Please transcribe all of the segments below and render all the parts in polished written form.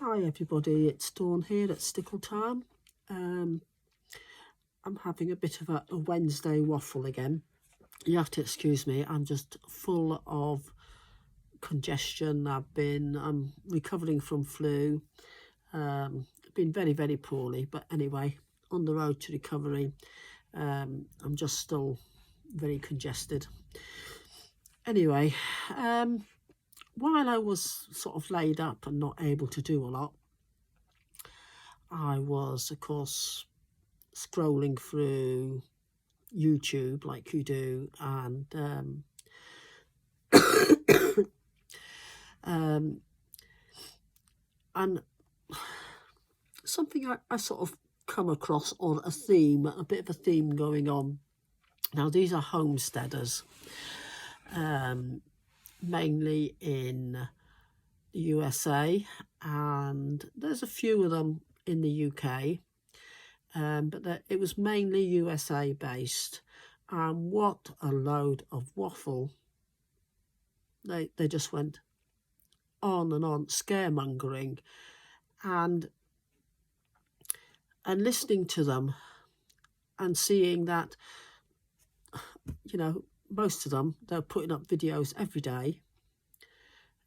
Hi everybody, it's Dawn here at Stickle Time. I'm having a bit of a Wednesday waffle again. You have to excuse me, I'm just full of congestion. I'm recovering from flu. Been very poorly, but anyway, on the road to recovery. I'm just still very congested. Anyway, while I was sort of laid up and not able to do a lot, I was, of course, scrolling through YouTube like you do, and and something I sort of come across on a theme, a bit of a theme going on. Now, these are homesteaders, mainly in the USA, and there's a few of them in the UK, but it was mainly USA based. And what a load of waffle. They just went on and on, scaremongering, and listening to them and seeing that, you know, most of them, they're putting up videos every day.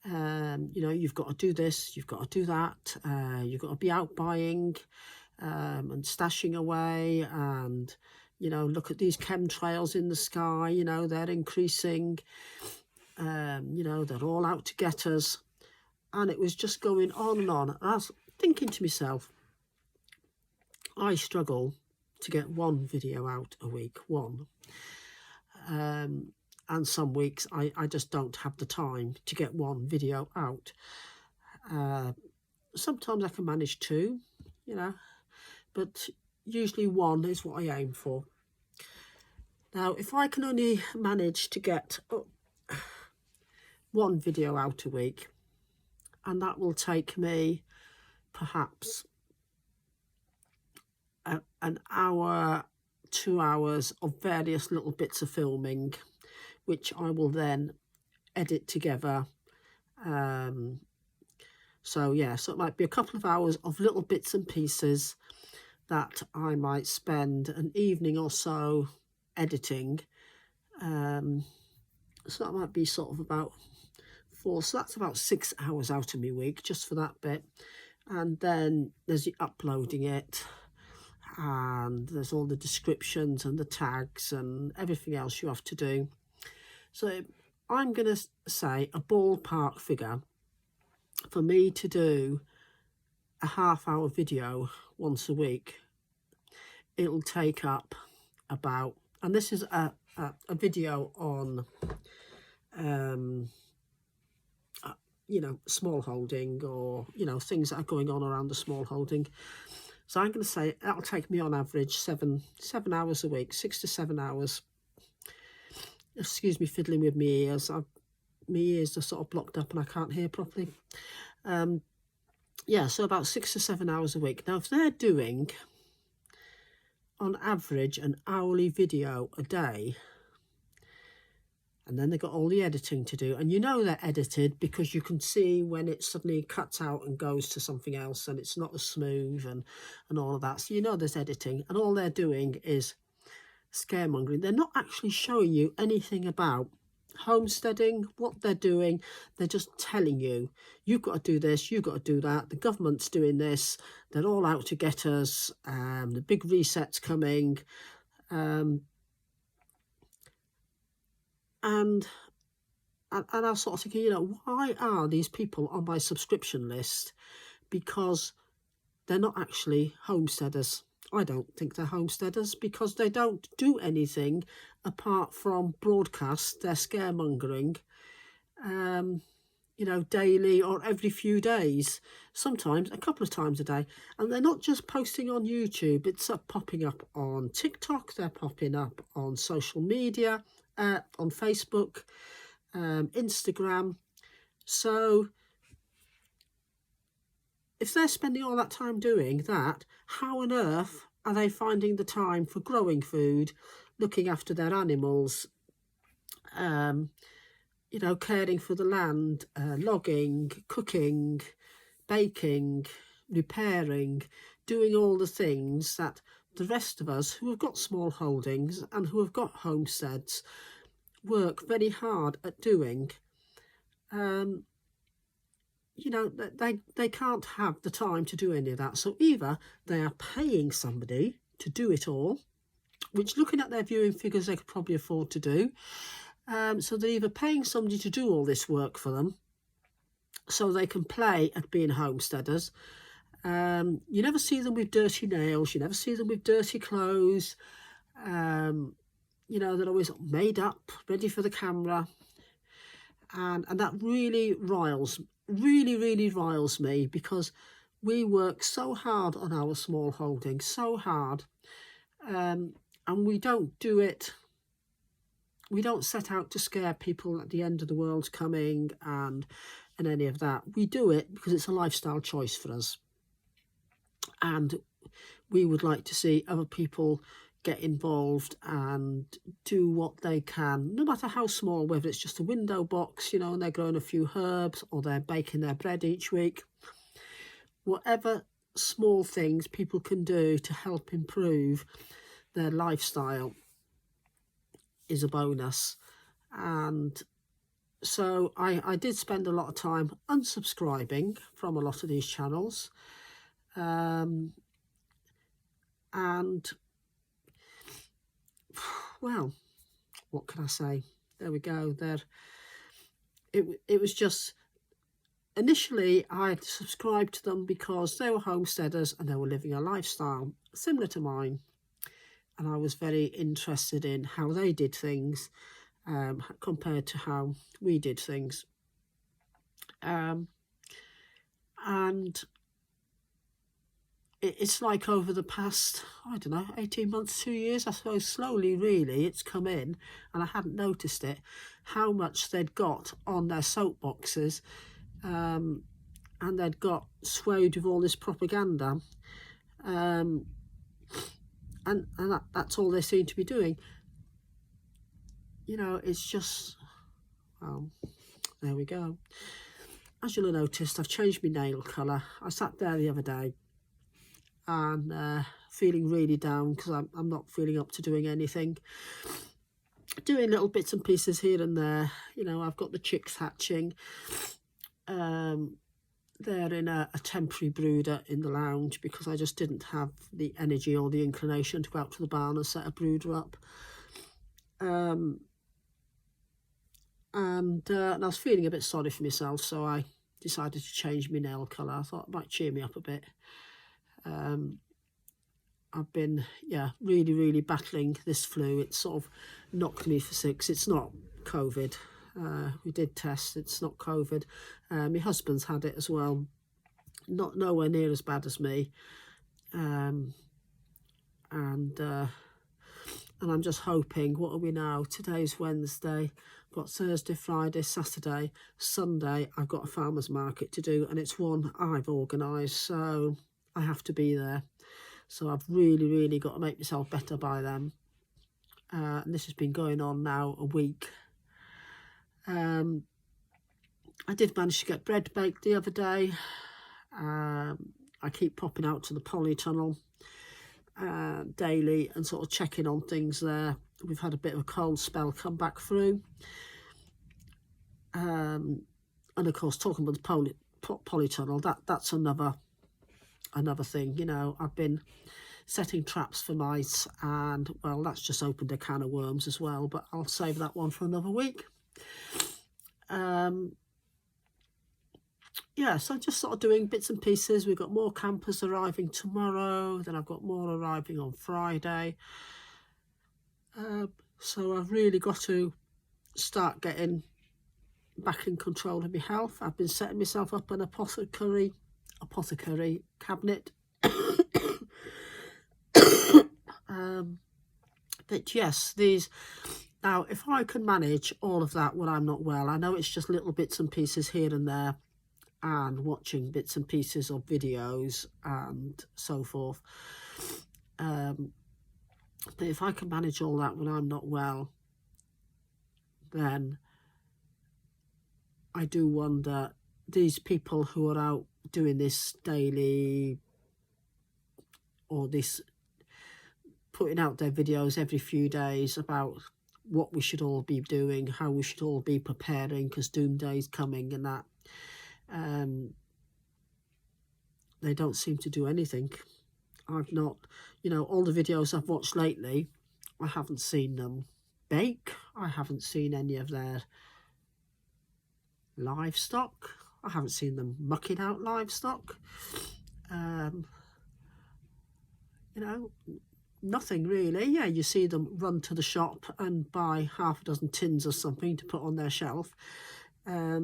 You know, you've got to do this, you've got to do that, you've got to be out buying and stashing away, and, you know, look at these chemtrails in the sky, you know, they're increasing, you know, they're all out to get us. And it was just going on and on. And I was thinking to myself, I struggle to get one video out a week, one. And some weeks I just don't have the time to get one video out. Sometimes I can manage two, you know, but usually one is what I aim for. Now, if I can only manage to get one video out a week, and that will take me perhaps an hour, 2 hours of various little bits of filming, which I will then edit together. So it might be a couple of hours of little bits and pieces that I might spend an evening or so editing. So that might be sort of about 4, so that's about 6 hours out of my week just for that bit. And then there's the uploading it, and there's all the descriptions and the tags and everything else you have to do. So I'm going to say a ballpark figure for me to do a half-hour video once a week. It'll take up about, and this is a video on, you know, small holding, or, you know, things that are going on around the small holding. So I'm going to say that'll take me on average 7 hours a week, 6 to 7 hours. Excuse me fiddling with my ears. My ears are sort of blocked up and I can't hear properly. So about 6 to 7 hours a week. Now, if they're doing, on average, an hourly video a day, and then they've got all the editing to do, and you know they're edited because you can see when it suddenly cuts out and goes to something else and it's not as smooth and all of that. So you know there's editing, and all they're doing is scaremongering. They're not actually showing you anything about homesteading, what they're doing. They're just telling you, you've got to do this, you've got to do that, the government's doing this, they're all out to get us, the big reset's coming. And I was sort of thinking, you know, why are these people on my subscription list? Because they're not actually homesteaders. I don't think they're homesteaders, because they don't do anything apart from broadcast their scaremongering, you know, daily or every few days, sometimes a couple of times a day. And they're not just posting on YouTube, it's popping up on TikTok, they're popping up on social media, on Facebook, Instagram. So if they're spending all that time doing that, how on earth are they finding the time for growing food, looking after their animals, you know, caring for the land, logging, cooking, baking, repairing, doing all the things that the rest of us who have got small holdings and who have got homesteads work very hard at doing. You know, they can't have the time to do any of that. So either they are paying somebody to do it all, which looking at their viewing figures they could probably afford to do. So they're either paying somebody to do all this work for them so they can play at being homesteaders. You never see them with dirty nails, you never see them with dirty clothes. You know, they're always made up, ready for the camera. And that really riles me, because we work so hard on our small holdings, so hard, and we don't do it. We don't set out to scare people that the end of the world's coming and any of that. We do it because it's a lifestyle choice for us, and we would like to see other people get involved and do what they can, no matter how small, whether it's just a window box, you know, and they're growing a few herbs, or they're baking their bread each week. Whatever small things people can do to help improve their lifestyle is a bonus. And so I did spend a lot of time unsubscribing from a lot of these channels, and well, what can I say? There we go. It was just, initially I had subscribed to them because they were homesteaders and they were living a lifestyle similar to mine, and I was very interested in how they did things compared to how we did things. And it's like over the past, I don't know, 18 months, 2 years, I suppose, slowly really it's come in, and I hadn't noticed it, how much they'd got on their soapboxes, and they'd got swayed with all this propaganda, and that's all they seem to be doing. You know, it's just, well, there we go. As you'll have noticed, I've changed my nail colour. I sat there the other day and feeling really down because I'm not feeling up to doing anything. Doing little bits and pieces here and there. You know, I've got the chicks hatching. They're in a temporary brooder in the lounge because I just didn't have the energy or the inclination to go out to the barn and set a brooder up. And I was feeling a bit sorry for myself, so I decided to change my nail colour. I thought it might cheer me up a bit. I've been, really battling this flu. It sort of knocked me for six. It's not COVID. We did test. It's not COVID. My husband's had it as well. Nowhere near as bad as me. And I'm just hoping, what are we now? Today's Wednesday. I've got Thursday, Friday, Saturday, Sunday. I've got a farmer's market to do, and it's one I've organised, so I have to be there. So I've really got to make myself better by then. And this has been going on now a week. I did manage to get bread baked the other day. I keep popping out to the polytunnel daily and sort of checking on things there. We've had a bit of a cold spell come back through. And of course, talking about the polytunnel, that's another thing. You know, I've been setting traps for mice, and well, that's just opened a can of worms as well, but I'll save that one for another week. So just sort of doing bits and pieces. We've got more campers arriving tomorrow, then I've got more arriving on Friday. So I've really got to start getting back in control of my health. I've been setting myself up an apothecary cabinet. But yes, now if I can manage all of that when I'm not well, I know it's just little bits and pieces here and there, and watching bits and pieces of videos and so forth, but if I can manage all that when I'm not well, then I do wonder, these people who are out doing this daily, or this putting out their videos every few days about what we should all be doing, how we should all be preparing, because doomsday's coming and that. They don't seem to do anything. I've not, all the videos I've watched lately, I haven't seen them bake. I haven't seen any of their livestock. I haven't seen them mucking out livestock. Nothing really. Yeah, you see them run to the shop and buy half a dozen tins or something to put on their shelf. I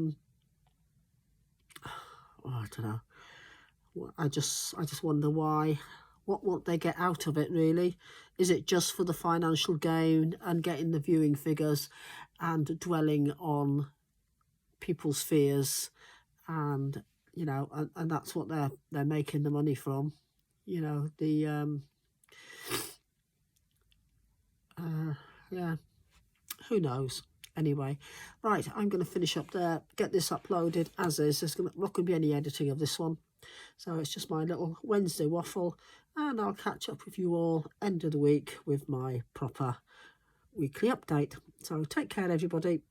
don't know. I just wonder why. What they get out of it, really? Is it just for the financial gain and getting the viewing figures and dwelling on people's fears, and and that's what they're making the money from? Yeah, who knows? Anyway, right, I'm going to finish up there, get this uploaded as is. There's not going to be any editing of this one, so it's just my little Wednesday waffle, and I'll catch up with you all end of the week with my proper weekly update. So take care, everybody.